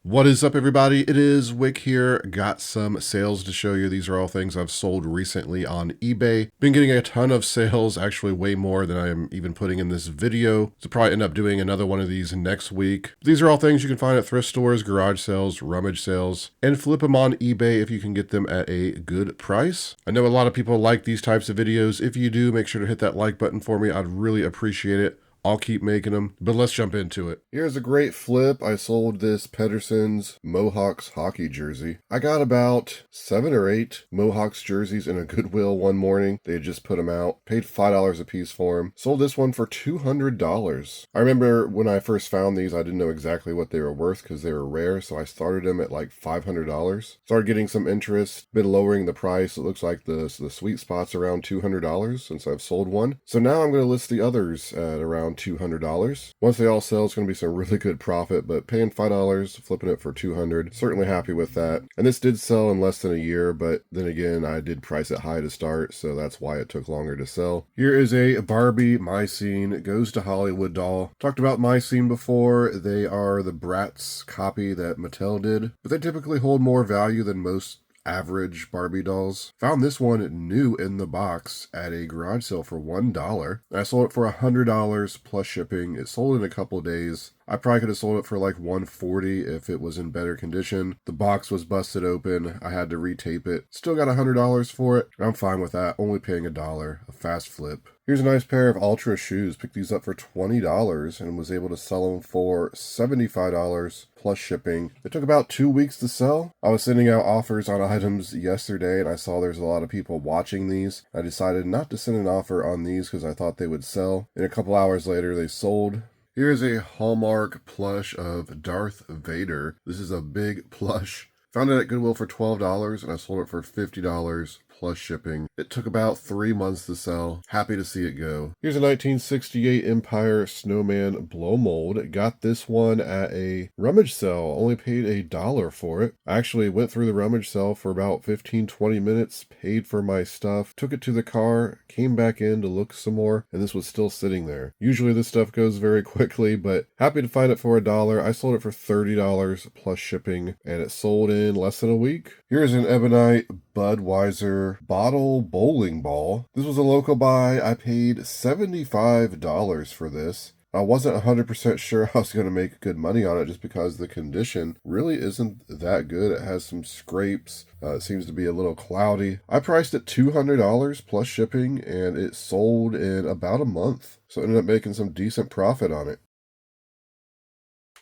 What is up, everybody? It is Wick here. Got some sales to show you. These are all things I've sold recently on eBay. Been getting a ton of sales, actually way more than I am even putting in this video. So probably end up doing another one of these next week. These are all things you can find at thrift stores, garage sales, rummage sales, and flip them on eBay if you can get them at a good price. I know a lot of people like these types of videos. If you do, make sure to hit that like button for me. I'd really appreciate it. I'll keep making them, but let's jump into it. Here's a great flip. I sold this Pedersen's Mohawks hockey jersey. I got about 7 or 8 Mohawks jerseys in a Goodwill one morning. They had just put them out. Paid $5 a piece for them. Sold this one for $200. I remember when I first found these, I didn't know exactly what they were worth because they were rare, so I started them at like $500. Started getting some interest, been lowering the price. It looks like the sweet spot's around $200 since I've sold one. So now I'm going to list the others at around $200. Once they all sell, it's going to be some really good profit, but paying $5, flipping it for $200, certainly happy with that. And this did sell in less than a year, but then again, I did price it high to start, so that's why it took longer to sell. Here is a Barbie My Scene Goes to Hollywood doll. Talked about My Scene before. They are the Bratz copy that Mattel did, but they typically hold more value than most average Barbie dolls. Found this one new in the box at a garage sale for $1. I sold it for $100 plus shipping. It sold in a couple days. I probably could have sold it for like $140 if it was in better condition. The box was busted open. I had to retape it. Still got $100 for it. I'm fine with that. Only paying $1. A fast flip. Here's a nice pair of Ultra shoes. Picked these up for $20 and was able to sell them for $75 plus shipping. It took about 2 weeks to sell. I was sending out offers on items yesterday and I saw there's a lot of people watching these. I decided not to send an offer on these because I thought they would sell. And a couple hours later they sold. Here's a Hallmark plush of Darth Vader. This is a big plush. Found it at Goodwill for $12 and I sold it for $50 plus shipping. It took about 3 months to sell. Happy to see it go. Here's a 1968 Empire Snowman blow mold. Got this one at a rummage sale. Only paid $1 for it. I actually went through the rummage sale for about 15-20 minutes, paid for my stuff, took it to the car, came back in to look some more, and this was still sitting there. Usually this stuff goes very quickly, but happy to find it for $1. I sold it for $30 plus shipping, and it sold in less than a week. Here's an Ebonite Budweiser bottle bowling ball. This was a local buy. I paid $75 for this. I wasn't 100% sure I was going to make good money on it just because the condition really isn't that good. It has some scrapes. It seems to be a little cloudy. I priced it $200 plus shipping and it sold in about a month. So I ended up making some decent profit on it.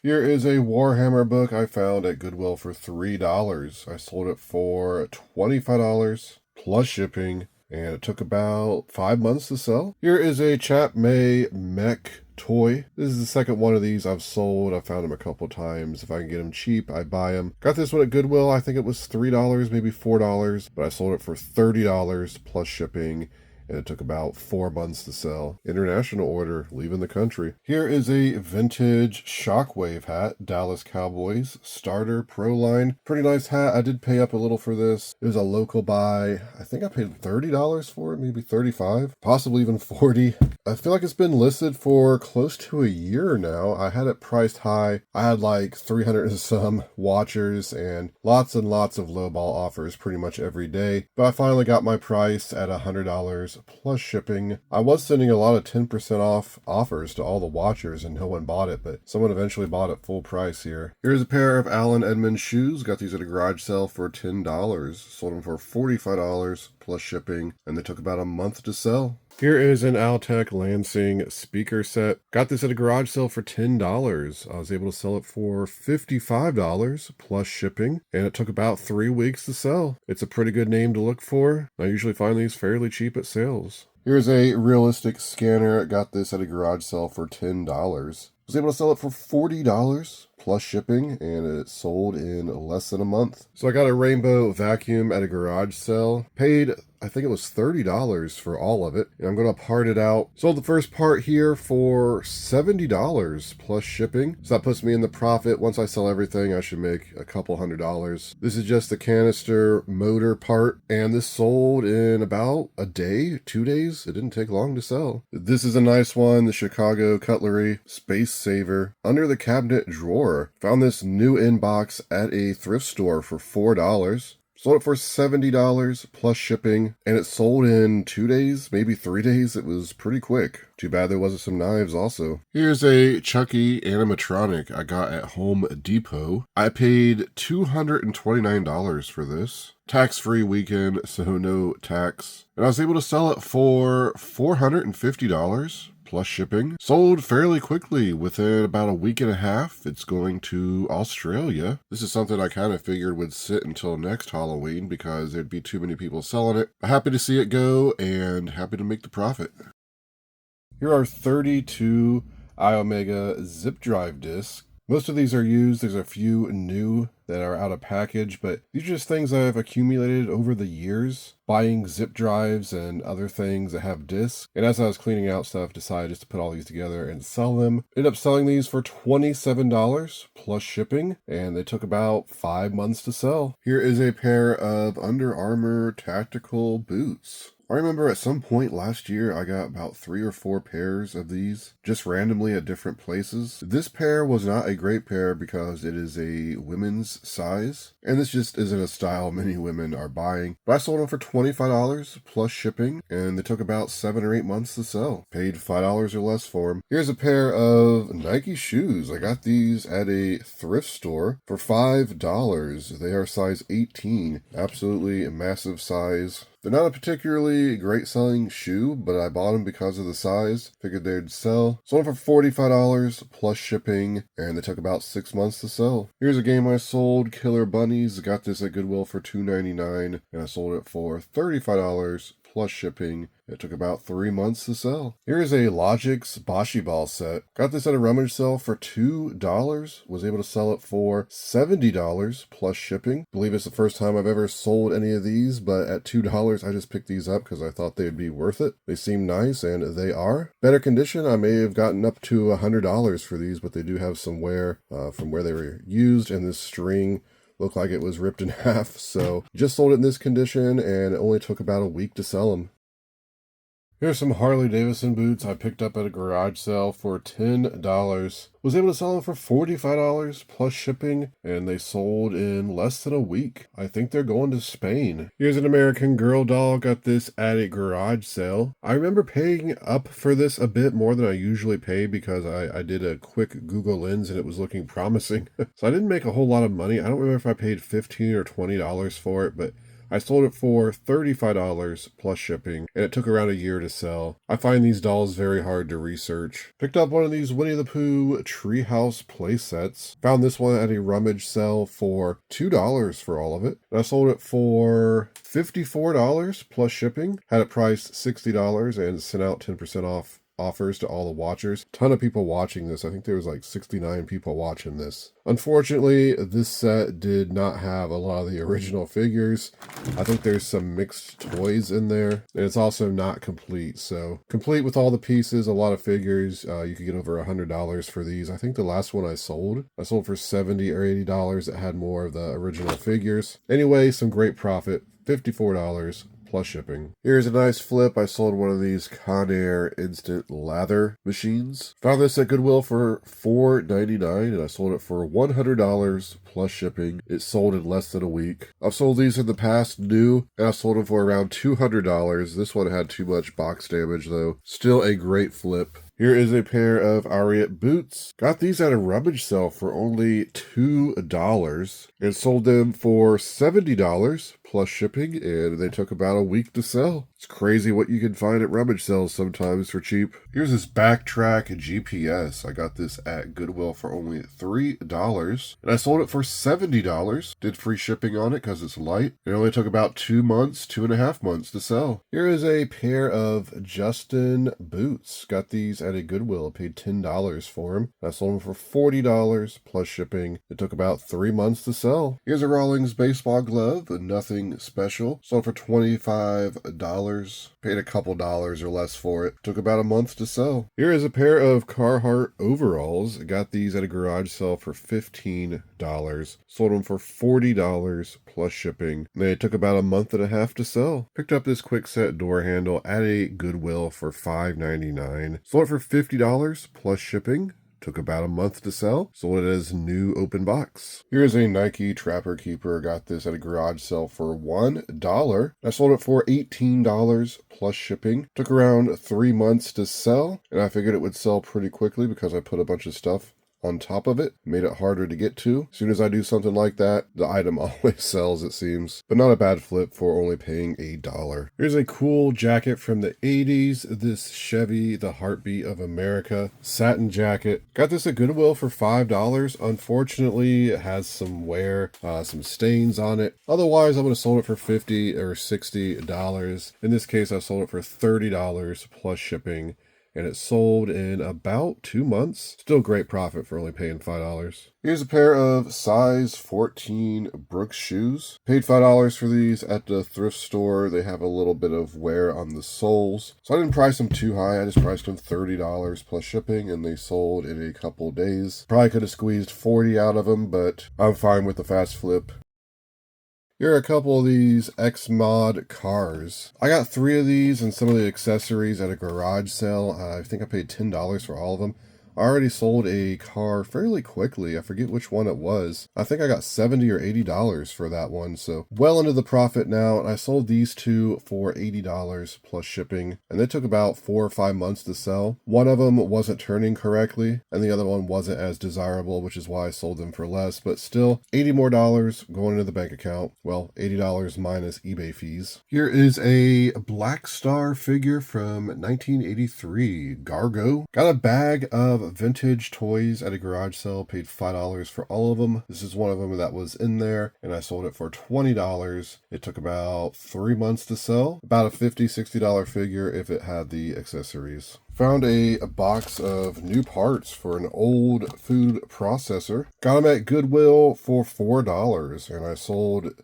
Here is a Warhammer book I found at Goodwill for $3. I sold it for $25 plus shipping, and it took about 5 months to sell. Here is a Chap May mech toy. This is the second one of these I've sold. I found them a couple times. If I can get them cheap, I buy them. Got this one at Goodwill. I think it was $3, maybe $4, but I sold it for $30 plus shipping. And it took about 4 months to sell. International order, leaving the country. Here is a vintage Shockwave hat, Dallas Cowboys, starter pro line. Pretty nice hat. I did pay up a little for this. It was a local buy. I think I paid $30 for it, maybe $35, possibly even $40. I feel like it's been listed for close to a year now. I had it priced high. I had like 300 and some watchers and lots of lowball offers pretty much every day. But I finally got my price at $100 plus shipping. I was sending a lot of 10% off offers to all the watchers and no one bought it, but someone eventually bought it full price here. Here's a pair of Allen Edmonds shoes. Got these at a garage sale for $10. Sold them for $45 plus shipping, and they took about a month to sell. Here is an Altec Lansing speaker set. Got this at a garage sale for $10. I was able to sell it for $55 plus shipping, and it took about 3 weeks to sell. It's a pretty good name to look for. I usually find these fairly cheap at sales. Here's a realistic scanner. Got this at a garage sale for $10. Was able to sell it for $40 plus shipping, and it sold in less than a month. So I got a rainbow vacuum at a garage sale. Paid I think it was $30 for all of it. And I'm going to part it out. Sold the first part here for $70 plus shipping. So that puts me in the profit. Once I sell everything, I should make a couple $100. This is just the canister motor part. And this sold in about a day, 2 days. It didn't take long to sell. This is a nice one. The Chicago Cutlery Space Saver. Under the cabinet drawer. Found this new inbox at a thrift store for $4. Sold it for $70 plus shipping, and it sold in 2 days, maybe 3 days. It was pretty quick. Too bad there wasn't some knives also. Here's a Chucky animatronic I got at Home Depot. I paid $229 for this. Tax-free weekend, so no tax. And I was able to sell it for $450. Plus shipping. Sold fairly quickly. Within about a week and a half, it's going to Australia. This is something I kind of figured would sit until next Halloween because there'd be too many people selling it. Happy to see it go and happy to make the profit. Here are 32 iOmega zip drive discs. Most of these are used. There's a few new that are out of package, but these are just things I've accumulated over the years, buying zip drives and other things that have discs. And as I was cleaning out stuff, decided just to put all these together and sell them. Ended up selling these for $27 plus shipping, and they took about 5 months to sell. Here is a pair of Under Armour tactical boots. I remember at some point last year, I got about 3 or 4 pairs of these just randomly at different places. This pair was not a great pair because it is a women's size, and this just isn't a style many women are buying. But I sold them for $25 plus shipping, and they took about 7 or 8 months to sell. Paid $5 or less for them. Here's a pair of Nike shoes. I got these at a thrift store for $5. They are size 18. Absolutely a massive size. They're not a particularly great selling shoe, but I bought them because of the size. Figured they'd sell. Sold them for $45 plus shipping, and they took about 6 months to sell. Here's a game I sold, Killer Bunnies. Got this at Goodwill for $2.99, and I sold it for $35 plus shipping. It took about 3 months to sell. Here is a Logix Boshi Ball set. Got this at a rummage sale for $2. Was able to sell it for $70 plus shipping. Believe it's the first time I've ever sold any of these, but at $2, I just picked these up because I thought they'd be worth it. They seem nice, and they are. Better condition, I may have gotten up to $100 for these, but they do have some wear from where they were used, and this string looked like it was ripped in half. So just sold it in this condition, and it only took about a week to sell them. Here's some Harley Davidson boots I picked up at a garage sale for $10. Was able to sell them for $45 plus shipping, and they sold in less than a week. I think they're going to Spain. Here's an American Girl doll. Got this at a garage sale. I remember paying up for this a bit more than I usually pay because I did a quick Google lens and it was looking promising. So I didn't make a whole lot of money. I don't remember if I paid $15 or $20 for it, but I sold it for $35 plus shipping, and it took around a year to sell. I find these dolls very hard to research. Picked up one of these Winnie the Pooh treehouse play sets. Found this one at a rummage sale for $2 for all of it. And I sold it for $54 plus shipping. Had it priced $60 and sent out 10% off offers to all the watchers. Ton of people watching this. I think there was like 69 people watching this. Unfortunately, this set did not have a lot of the original figures. I think there's some mixed toys in there, and it's also not complete. So complete with all the pieces, a lot of figures. You could get over $100 for these. I think the last one I sold for $70 or $80. It had more of the original figures. Anyway, some great profit. $54 plus shipping. Here's a nice flip. I sold one of these Conair instant lather machines. Found this at Goodwill for $4.99, and I sold it for $100 plus shipping. It sold in less than a week. I've sold these in the past new, and I sold them for around $200. This one had too much box damage though. Still a great flip. Here is a pair of Ariat boots. Got these at a rummage sale for only $2 and sold them for $70 plus shipping, and they took about a week to sell. It's crazy what you can find at rummage sales sometimes for cheap. Here's this Backtrack GPS. I got this at Goodwill for only $3, and I sold it for $70. Did free shipping on it because it's light. It only took about 2.5 months to sell. Here is a pair of Justin boots. Got these at a Goodwill. Paid $10 for them. I sold them for $40 plus shipping. It took about 3 months to sell. Here's a Rawlings baseball glove, nothing special. Sold for $25. Paid a couple dollars or less for it. Took about a month to sell. Here is a pair of Carhartt overalls. Got these at a garage sale for $15. Sold them for $40 plus shipping. They took about a month and a half to sell. Picked up this quick set door handle at a Goodwill for $5.99. Sold it for $50 plus shipping. Took about a month to sell. Sold it as new open box. Here's a Nike Trapper Keeper. Got this at a garage sale for $1. I sold it for $18 plus shipping. Took around 3 months to sell, and I figured it would sell pretty quickly because I put a bunch of stuff on top of it. Made it harder to get to. As soon as I do something like that, the item always sells, it seems. But not a bad flip for only paying $1. Here's a cool jacket from the 80s. This Chevy, the Heartbeat of America satin jacket. Got this at Goodwill for $5. Unfortunately, it has some wear, some stains on it. Otherwise, I would have sold it for $50 or $60. In this case, I sold it for $30 plus shipping. And it sold in about 2 months. Still great profit for only paying $5. Here's a pair of size 14 Brooks shoes. Paid $5 for these at the thrift store. They have a little bit of wear on the soles. So I didn't price them too high. I just priced them $30 plus shipping, and they sold in a couple days. Probably could have squeezed 40 out of them, but I'm fine with the fast flip. Here are a couple of these X-Mod cars. I got 3 of these and some of the accessories at a garage sale. I think I paid $10 for all of them. I already sold a car fairly quickly. I forget which one it was. I think I got $70 or $80 for that one, so well into the profit now. And I sold these 2 for $80 plus shipping, and they took about 4 or 5 months to sell. One of them wasn't turning correctly, and the other one wasn't as desirable, which is why I sold them for less, but still $80 more going into the bank account. Well, $80 minus eBay fees. Here is a Black Star figure from 1983, Gargo. Got a bag of vintage toys at a garage sale. Paid $5 for all of them. This is one of them that was in there, and I sold it for $20. It took about 3 months to sell. About a $50, $60 figure if it had the accessories. Found a box of new parts for an old food processor. Got them at Goodwill for $4, and I sold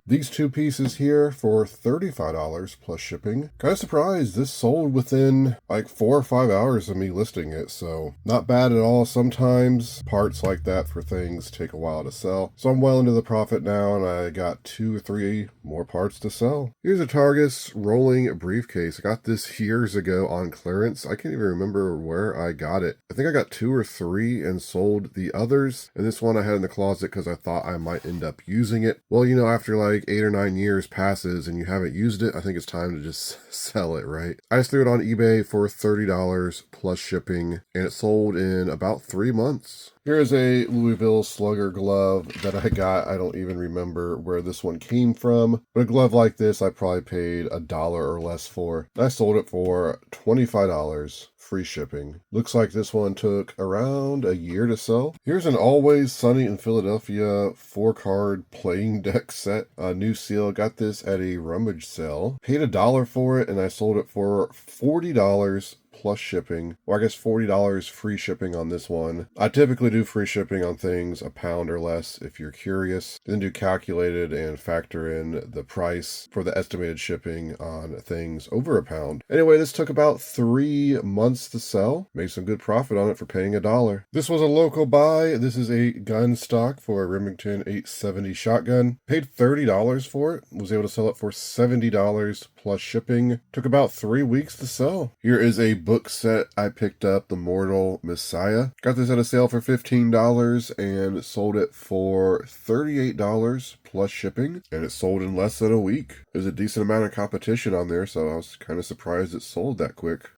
these 2 pieces here for $35 plus shipping. Kind of surprised this sold within like 4 or 5 hours of me listing it, so not bad at all. Sometimes parts like that for things take a while to sell. So I'm well into the profit now, and I got 2 or 3 more parts to sell. Here's a Targus rolling briefcase. I got this years ago on clearance. I can't even remember where I got it. I think I got 2 or 3 and sold the others, and this one I had in the closet because I thought I might end up using it. Well, you know, after like 8 or 9 years passes and you haven't used it, I think it's time to just sell it, right? I just threw it on eBay for $30 plus shipping, and it sold in about 3 months. Here's a Louisville Slugger glove that I got. I don't even remember where this one came from, but a glove like this I probably paid $1 or less for. I sold it for $25. Free shipping. Looks like this one took around a year to sell. Here's an Always Sunny in Philadelphia 4-card playing deck set. A new seal. Got this at a rummage sale. Paid $1 for it, and I sold it for $40 plus shipping. Well, I guess $40 free shipping on this one. I typically do free shipping on things a pound or less if you're curious. Then do calculated and factor in the price for the estimated shipping on things over a pound. Anyway, this took about 3 months to sell. Made some good profit on it for paying $1. This was a local buy. This is a gun stock for a Remington 870 shotgun. Paid $30 for it. Was able to sell it for $70 plus shipping. Took about 3 weeks to sell. Here is a book set I picked up, The Mortal Messiah. Got this at a sale for $15 and sold it for $38 plus shipping, and it sold in less than a week. There's a decent amount of competition on there, so I was kind of surprised it sold that quick.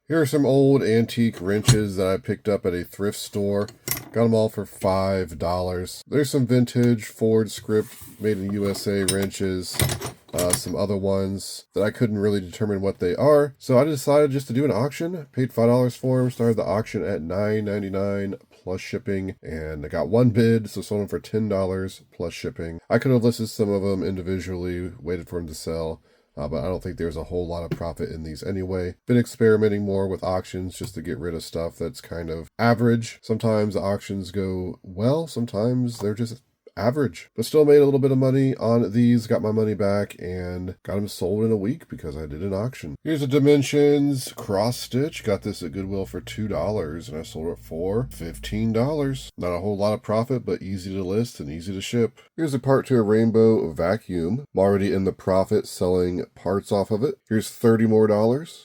Here are some old antique wrenches that I picked up at a thrift store. Got them all for $5. There's some vintage Ford script made in USA wrenches. some other ones that I couldn't really determine what they are. So I decided just to do an auction, paid $5 for them, started the auction at $9.99 plus shipping, and I got one bid, so sold them for $10 plus shipping. I could have listed some of them individually, waited for them to sell. But I don't think there's a whole lot of profit in these anyway. Been experimenting more with auctions just to get rid of stuff that's kind of average. Sometimes the auctions go well, sometimes they're just average, but still made a little bit of money on these. Got my money back and got them sold in a week because I did an auction. Here's a Dimensions cross stitch. Got this at Goodwill for $2 and I sold it for $15. Not a whole lot of profit, but easy to list and easy to ship. Here's a part to a rainbow vacuum. I'm already in the profit selling parts off of it. Here's $30 more.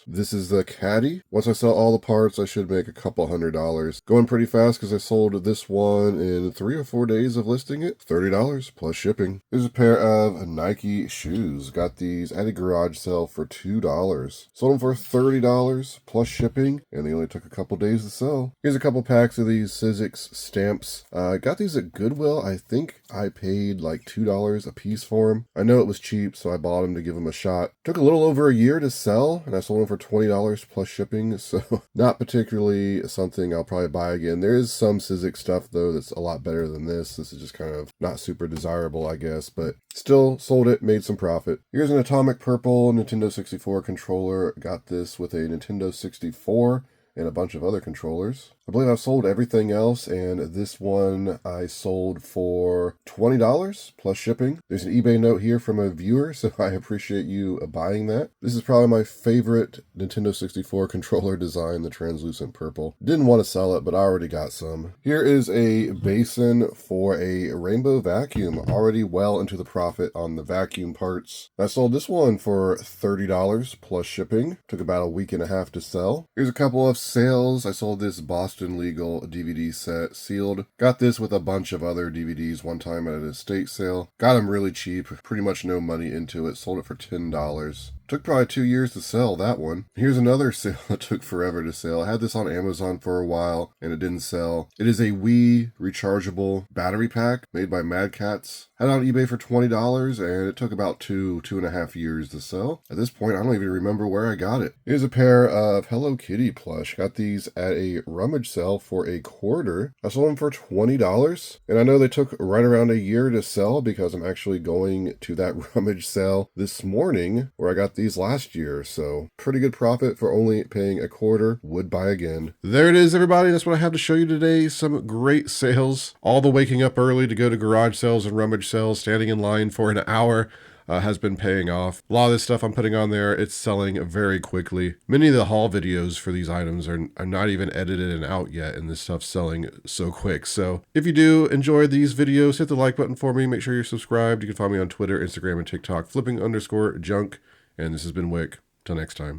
This is the caddy. Once I sell all the parts, I should make a couple $100. Going pretty fast because I sold this one in 3 or 4 days of listing it. $30 plus shipping. There's a pair of Nike shoes. Got these at a garage sale for $2. Sold them for $30 plus shipping, and they only took a couple days to sell. Here's a couple packs of these Sizzix stamps. Got these at Goodwill. I think I paid like $2 a piece for them. I know it was cheap, so I bought them to give them a shot. Took a little over a year to sell, and I sold them for $20 plus shipping, so not particularly something I'll probably buy again. There is some Sizzix stuff, though, that's a lot better than this. This is just kind of not super desirable, I guess, but still sold it, made some profit. Here's an atomic purple Nintendo 64 controller. Got this with a Nintendo 64 and a bunch of other controllers. I believe I've sold everything else, and this one I sold for $20 plus shipping. There's an eBay note here from a viewer, so I appreciate you buying that. This is probably my favorite Nintendo 64 controller design, the translucent purple. Didn't want to sell it, but I already got some. Here is a basin for a rainbow vacuum. Already well into the profit on the vacuum parts. I sold this one for $30 plus shipping. Took about a week and a half to sell. Here's a couple of sales. I sold this Boston Legal DVD set sealed. Got this with a bunch of other DVDs one time at an estate sale. Got them really cheap. Pretty much no money into it. Sold it for $10. Took probably 2 years to sell that one. Here's another sale that took forever to sell. I had this on Amazon for a while and it didn't sell. It is a Wii rechargeable battery pack made by Mad Catz. Had it on eBay for $20 and it took about 2.5 years to sell. At this point, I don't even remember where I got it. Here's a pair of Hello Kitty plush. Got these at a rummage sale for a quarter. I sold them for $20. And I know they took right around a year to sell because I'm actually going to that rummage sale this morning where I got these last year, so pretty good profit for only paying a quarter. Would buy again. There it is, everybody. That's what I have to show you today. Some great sales. All the waking up early to go to garage sales and rummage sales, standing in line for an hour has been paying off. A lot of this stuff I'm putting on there, it's selling very quickly. Many of the haul videos for these items are not even edited and out yet, and this stuff's selling so quick. So if you do enjoy these videos, hit the like button for me. Make sure you're subscribed. You can find me on Twitter, Instagram, and TikTok, flipping_junk. And this has been Wick. Till next time.